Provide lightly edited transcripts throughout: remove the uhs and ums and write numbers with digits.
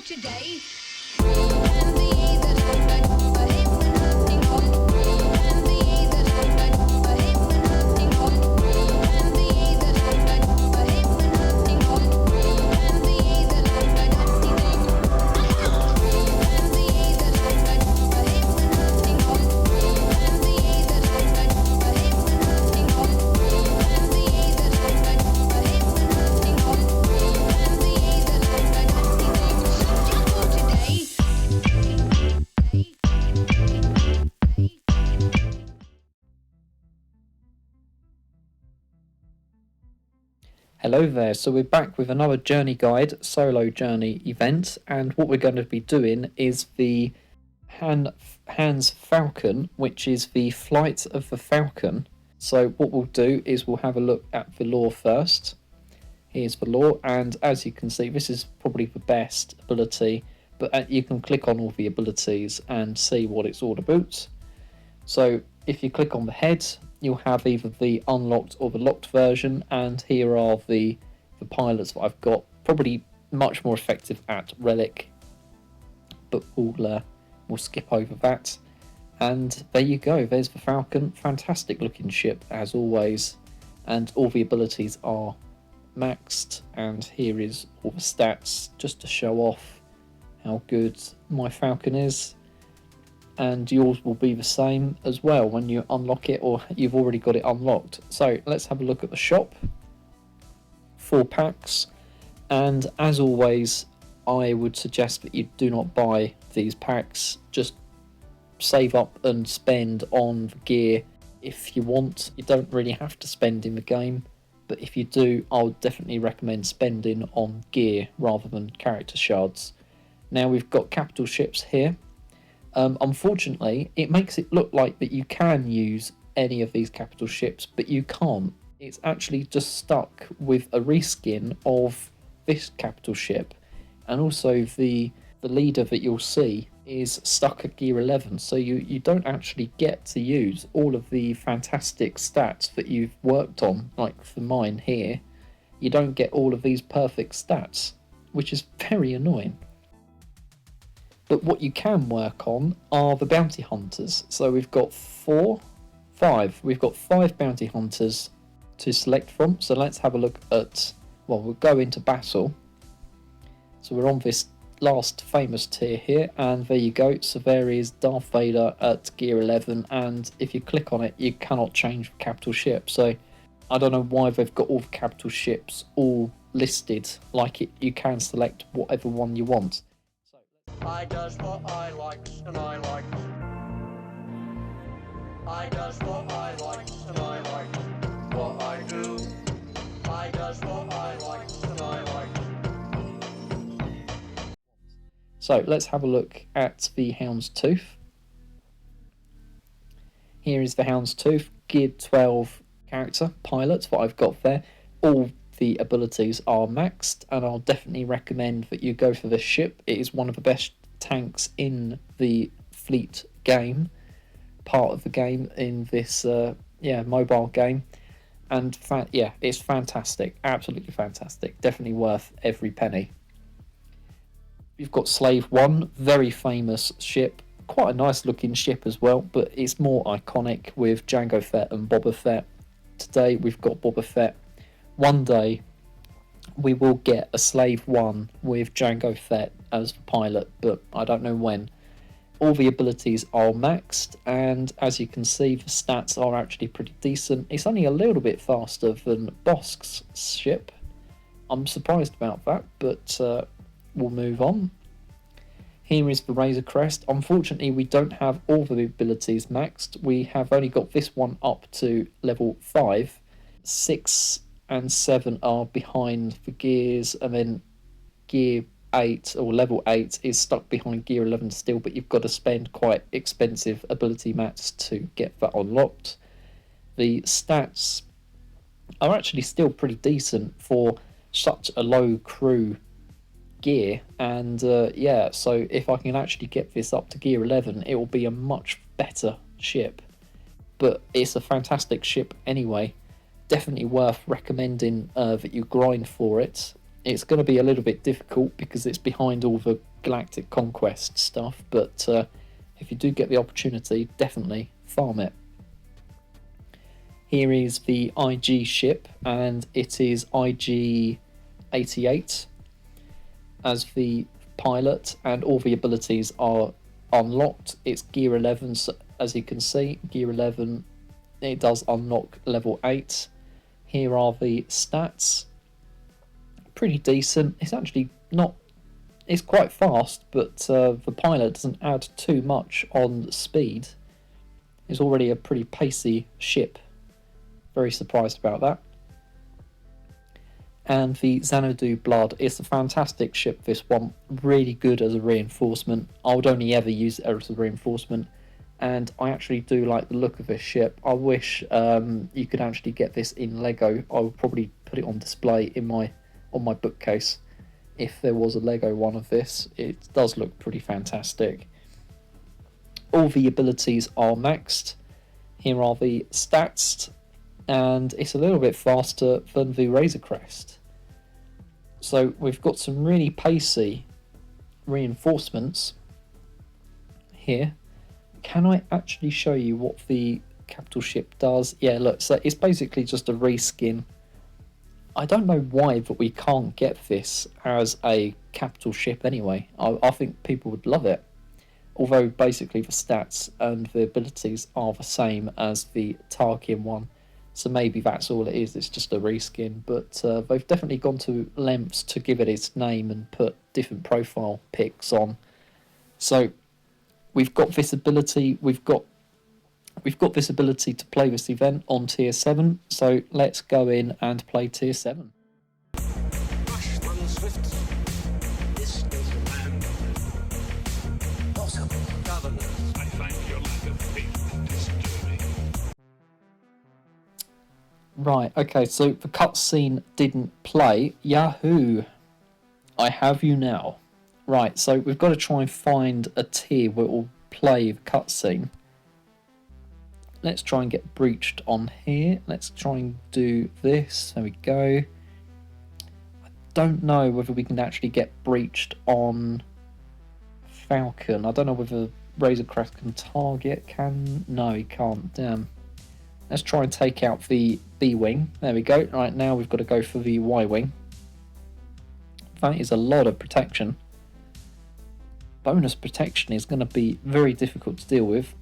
today. Hello there, so we're back with another journey guide, solo journey event, and what we're going to be doing is the Han's Falcon, which is the flight of the Falcon. So what we'll do is we'll have a look at the lore first. Here's the lore, and as you can see, this is probably the best ability, but you can click on all the abilities and see what it's all about. So if you click on the head, you'll have either the unlocked or the locked version, and here are the pilots that I've got. Probably much more effective at Relic, but we'll skip over that. And there you go, there's the Falcon. Fantastic looking ship as always, and all the abilities are maxed, and here is all the stats just to show off how good my Falcon is. And yours will be the same as well when you unlock it, or you've already got it unlocked. So let's have a look at the shop. 4 packs, and as always I would suggest that you do not buy these packs. Just save up and spend on the gear if you want. You don't really have to spend in the game, but if you do, I would definitely recommend spending on gear rather than character shards. Now we've got capital ships here. Unfortunately, it makes it look like that you can use any of these capital ships, but you can't. It's actually just stuck with a reskin of this capital ship, and also the leader that you'll see is stuck at gear 11, so you don't actually get to use all of the fantastic stats that you've worked on. Like for mine here, you don't get all of these perfect stats, which is very annoying. But what you can work on are the bounty hunters. So we've got 5. We've got 5 bounty hunters to select from. So let's have a look at, well, we'll go into battle. So we're on this last famous tier here, and there you go. So there is Darth Vader at gear 11, and if you click on it, you cannot change the capital ship. So I don't know why they've got all the capital ships all listed like it. You can select whatever one you want. I does what I likes and I likes. I does what I likes and I likes. What I do. I does what I likes and I likes. So let's have a look at the Houndstooth. Here is the Houndstooth, gear 12 character pilot, what I've got there. All the abilities are maxed, and I'll definitely recommend that you go for this ship. It is one of the best tanks in the fleet game, part of the game in this mobile game, and it's fantastic, absolutely fantastic, definitely worth every penny. You've got Slave 1, very famous ship, quite a nice looking ship as well, but it's more iconic with Jango Fett and Boba Fett. Today we've got Boba Fett. One day we will get a Slave 1 with Jango Fett as the pilot, but I don't know when. All the abilities are maxed, and as you can see, the stats are actually pretty decent. It's only a little bit faster than Bossk's ship. I'm surprised about that, but we'll move on. Here is the Razor Crest. Unfortunately, we don't have all the abilities maxed. We have only got this one up to level 5. 6 and 7 are behind the gears, and then gear 8 or level 8 is stuck behind gear 11 still, but you've got to spend quite expensive ability mats to get that unlocked. The stats are actually still pretty decent for such a low crew gear, and so if I can actually get this up to gear 11, it will be a much better ship. But it's a fantastic ship anyway. Definitely worth recommending that you grind for it. It's going to be a little bit difficult because it's behind all the galactic conquest stuff, but if you do get the opportunity, definitely farm it. Here is the IG ship, and it is IG-88 as the pilot, and all the abilities are unlocked. It's gear 11, so as you can see, gear 11, it does unlock level 8. Here are the stats. Pretty decent. It's actually not, it's quite fast, but the pilot doesn't add too much on speed. It's already a pretty pacey ship. Very surprised about that. And the Xanadu Blood is a fantastic ship, this one. Really good as a reinforcement. I would only ever use it as a reinforcement. And I actually do like the look of this ship. I wish you could actually get this in Lego. I would probably put it on display in on my bookcase if there was a Lego one of this. It does look pretty fantastic. All the abilities are maxed. Here are the stats, and it's a little bit faster than the Razor Crest. So we've got some really pacey reinforcements here. Can I actually show you what the capital ship does? Yeah, look, so it's basically just a reskin. I don't know why, but we can't get this as a capital ship anyway. I think people would love it. Although basically the stats and the abilities are the same as the Tarkin one. So maybe that's all it is, it's just a reskin. But they've definitely gone to lengths to give it its name and put different profile pics on. So we've got this ability, we've got this ability to play this event on tier 7, so let's go in and play tier 7. Right, okay, so the cutscene didn't play. Yahoo! I have you now. Right, so we've got to try and find a tier where it will play the cutscene. Let's try and get breached on here. Let's try and do this. There we go. I don't know whether we can actually get breached on Falcon. I don't know whether Razor Crest can target. No, he can't. Damn. Let's try and take out the B-Wing. There we go. Right, now we've got to go for the Y-Wing. That is a lot of protection. Bonus protection is going to be very difficult to deal with.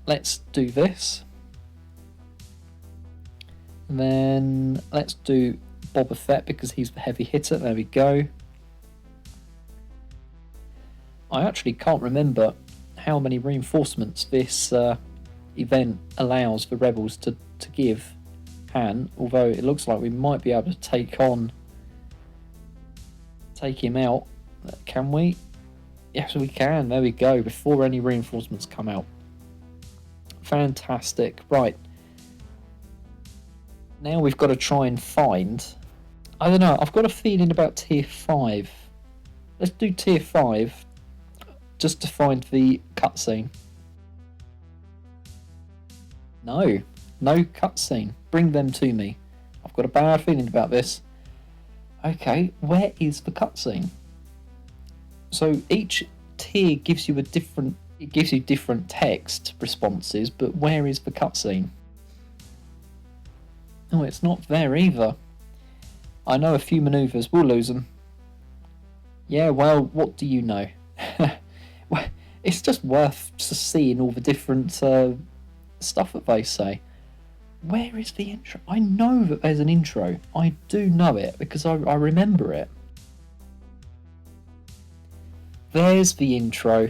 Let's do this. And then let's do Boba Fett because he's the heavy hitter. There we go. I actually can't remember how many reinforcements this event allows the rebels to give Han, although it looks like we might be able to take him out. Can we? Yes, we can. There we go, before any reinforcements come out. Fantastic. Right. Now we've got to try and find... I don't know, I've got a feeling about tier 5. Let's do tier 5, just to find the cutscene. No cutscene. Bring them to me. I've got a bad feeling about this. Okay, where is the cutscene? So each tier gives you different text responses, but where is the cutscene? Oh, it's not there either. I know a few maneuvers. We'll lose them. Yeah, well, what do you know? Well, it's just worth just seeing all the different stuff that they say. Where is the intro? I know that there's an intro. I do know it because I remember it. There's the intro.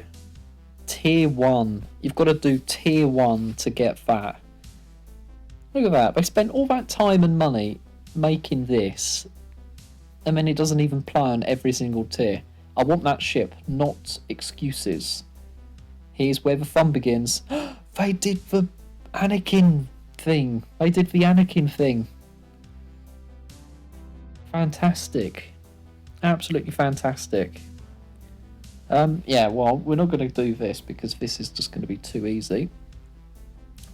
Tier 1. You've got to do tier 1 to get that. Look at that. They spent all that time and money making this, and then it doesn't even play on every single tier. I want that ship, not excuses. Here's where the fun begins. They did the Anakin thing. Fantastic. Absolutely fantastic. Yeah, well, we're not going to do this because this is just going to be too easy.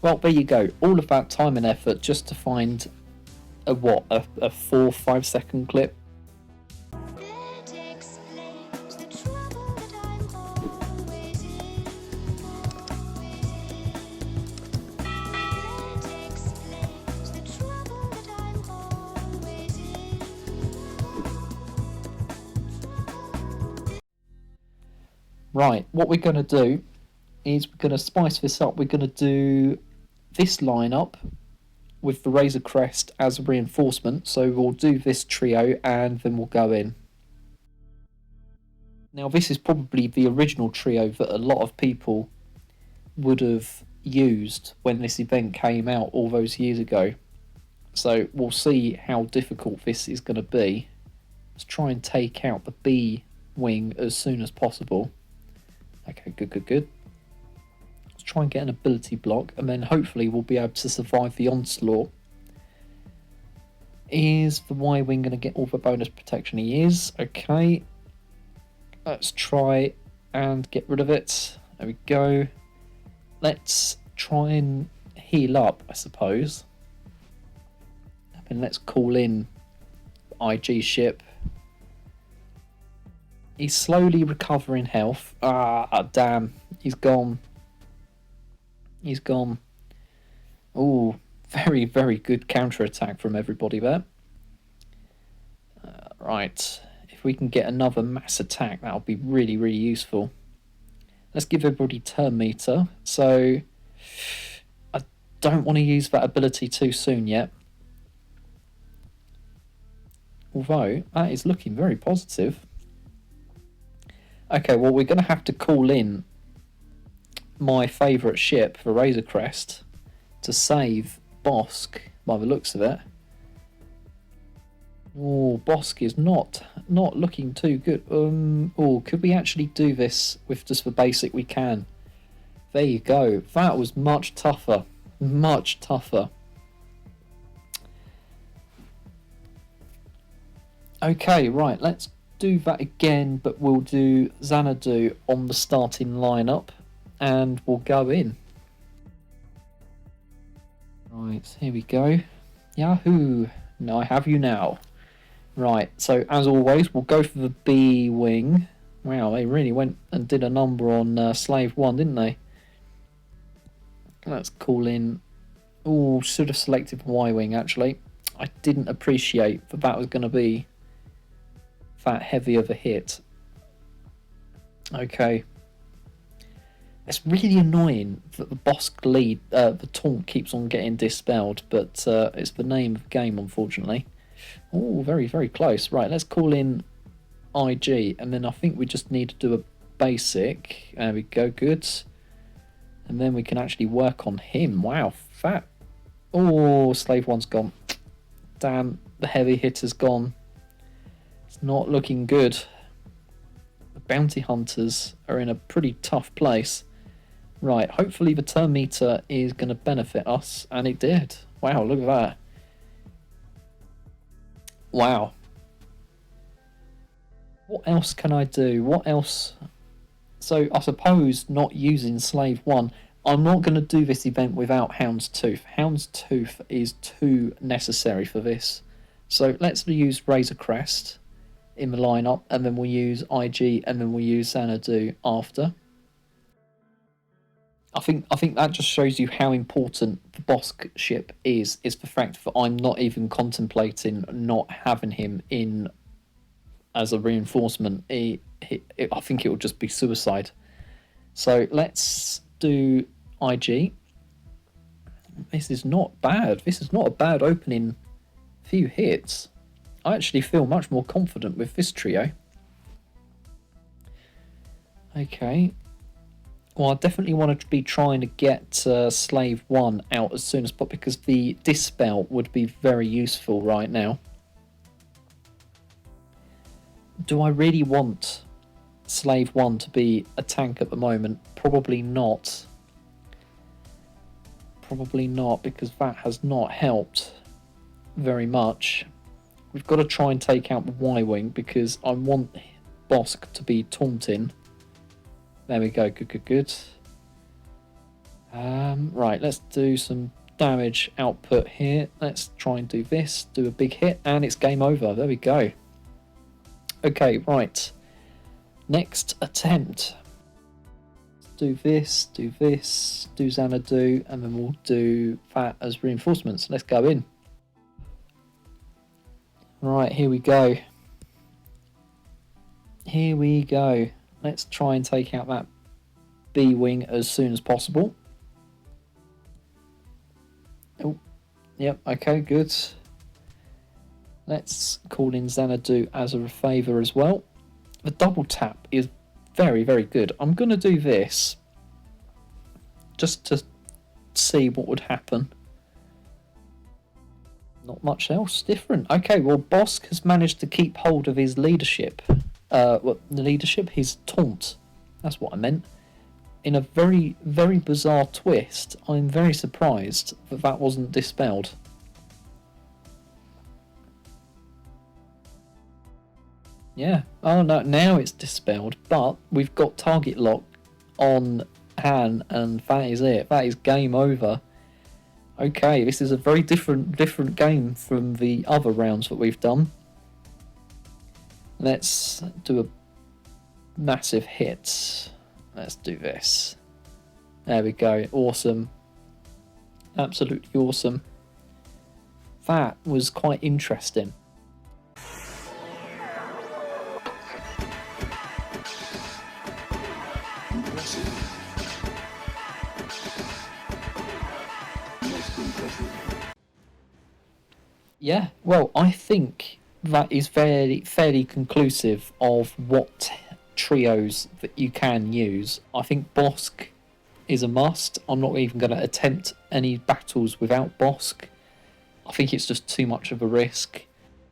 Well, there you go. All of that time and effort just to find a 4-5 second clip. It explains the trouble that I Right, what we're going to do is we're going to spice this up. We're going to do this lineup with the Razor Crest as a reinforcement. So we'll do this trio and then we'll go in. Now this is probably the original trio that a lot of people would have used when this event came out all those years ago. So we'll see how difficult this is going to be. Let's try and take out the B wing as soon as possible. Okay, good. Let's try and get an ability block, and then hopefully we'll be able to survive the onslaught. Is the Y wing going to get all the bonus protection? He is. Okay. Let's try and get rid of it. There we go. Let's try and heal up, I suppose. And let's call in IG ship. He's slowly recovering health. Ah, damn. He's gone. He's gone. Oh, very, very good counter-attack from everybody there. Right. If we can get another mass attack, that'll be really, really useful. Let's give everybody turn meter. So, I don't want to use that ability too soon yet. Although, that is looking very positive. Okay, well, we're going to have to call in my favourite ship, the Razor Crest, to save Bossk, by the looks of it. Oh, Bossk is not looking too good. Oh, could we actually do this with just the basic? We can. There you go. That was much tougher. Much tougher. Okay, right, let's do that again, but we'll do Xanadu on the starting lineup, and we'll go in. Right, here we go. Yahoo! Now I have you now. Right, so as always, we'll go for the B wing. Wow, they really went and did a number on Slave 1, didn't they? Let's call in... Oh, should have selected Y wing, actually. I didn't appreciate that that was going to be that heavy of a hit. Okay. It's really annoying that the Bossk lead, the taunt keeps on getting dispelled, but it's the name of the game, unfortunately. Oh, very, very close. Right, let's call in IG, and then I think we just need to do a basic. There we go, good. And then we can actually work on him. Wow, fat. Oh, Slave 1's gone. Damn, the heavy hitter's gone. It's not looking good. The bounty hunters are in a pretty tough place. Right, hopefully the turn meter is going to benefit us, and it did. Wow, look at that. Wow. What else can I do? What else? So I suppose not using Slave 1. I'm not going to do this event without Houndstooth. Houndstooth is too necessary for this. So let's use Razor Crest in the lineup, and then we'll use IG, and then we'll use Xanadu after. I think that just shows you how important the Bossk ship is the fact that I'm not even contemplating not having him in as a reinforcement. I think it will just be suicide. So let's do IG. This is not bad. This is not a bad opening few hits. I actually feel much more confident with this trio. Okay. Well, I definitely want to be trying to get Slave 1 out as soon as possible, because the Dispel would be very useful right now. Do I really want Slave 1 to be a tank at the moment? Probably not. Probably not, because that has not helped very much. We've got to try and take out the Y-Wing, because I want Bossk to be taunting. There we go, good. Right, let's do some damage output here. Let's try and do this, do a big hit, and it's game over. There we go. Okay, right. Next attempt. Do this, do Xanadu, and then we'll do that as reinforcements. Let's go in. Right, here we go. Here we go. Let's try and take out that B-Wing as soon as possible. Oh, yep, okay, good. Let's call in Xanadu as a favour as well. The double tap is very, very good. I'm going to do this just to see what would happen. Not much else different. Okay, well, Bossk has managed to keep hold of his leadership. His taunt. That's what I meant. In a very, very bizarre twist, I'm very surprised that that wasn't dispelled. Yeah. Oh no, now it's dispelled, but we've got target lock on Han, and that is it. That is game over. Okay, this is a very different game from the other rounds that we've done. Let's do a massive hit. Let's do this. There we go. Awesome. Absolutely awesome. That was quite interesting. Yeah, well, I think that is fairly conclusive of what trios that you can use. I think Bossk is a must. I'm not even going to attempt any battles without Bossk. I think it's just too much of a risk.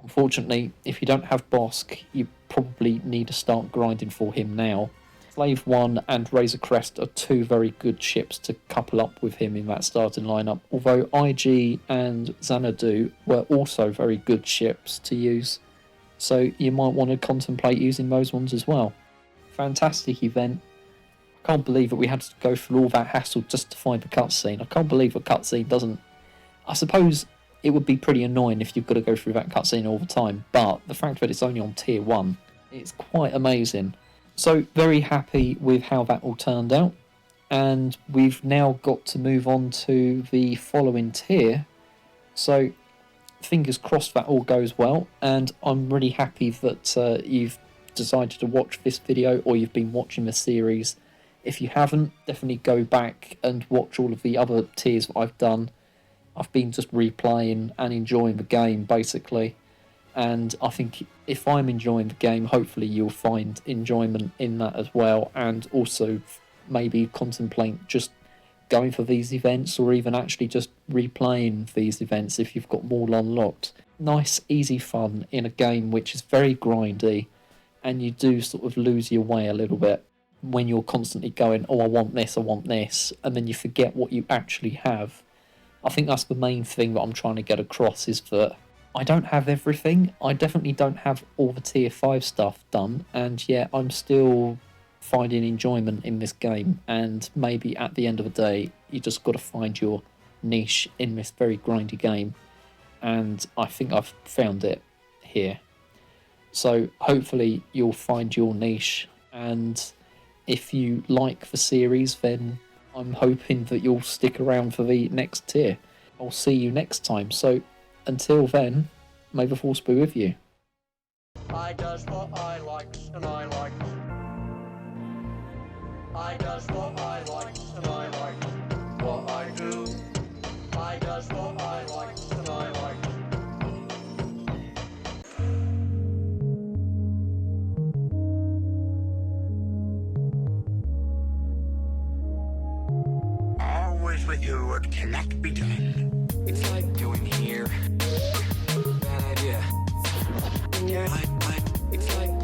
Unfortunately, if you don't have Bossk, you probably need to start grinding for him now. Slave 1 and Razor Crest are two very good ships to couple up with him in that starting lineup, although IG and Xanadu were also very good ships to use, so you might want to contemplate using those ones as well. Fantastic event. I can't believe that we had to go through all that hassle just to find the cutscene. I can't believe a cutscene doesn't... I suppose it would be pretty annoying if you've got to go through that cutscene all the time, but the fact that it's only on tier 1, it's quite amazing. So, very happy with how that all turned out, and we've now got to move on to the following tier, so fingers crossed that all goes well, and I'm really happy that you've decided to watch this video, or you've been watching the series. If you haven't, definitely go back and watch all of the other tiers that I've done. I've been just replaying and enjoying the game, basically. And I think if I'm enjoying the game, hopefully you'll find enjoyment in that as well, and also maybe contemplate just going for these events, or even actually just replaying these events if you've got more unlocked. Nice, easy fun in a game which is very grindy, and you do sort of lose your way a little bit when you're constantly going, oh, I want this, and then you forget what you actually have. I think that's the main thing that I'm trying to get across, is that I don't have everything. I definitely don't have all the tier 5 stuff done, and yet I'm still finding enjoyment in this game, and maybe at the end of the day you just got to find your niche in this very grindy game, and I think I've found it here. So hopefully you'll find your niche, and if you like the series, then I'm hoping that you'll stick around for the next tier. I'll see you next time, so until then, may the force be with you. I does what I likes and I likes. I does what I likes and I likes. What I do. I does what I likes and I likes. Always with you, what cannot be done. It's like doing here. Bad idea. Yeah, it's like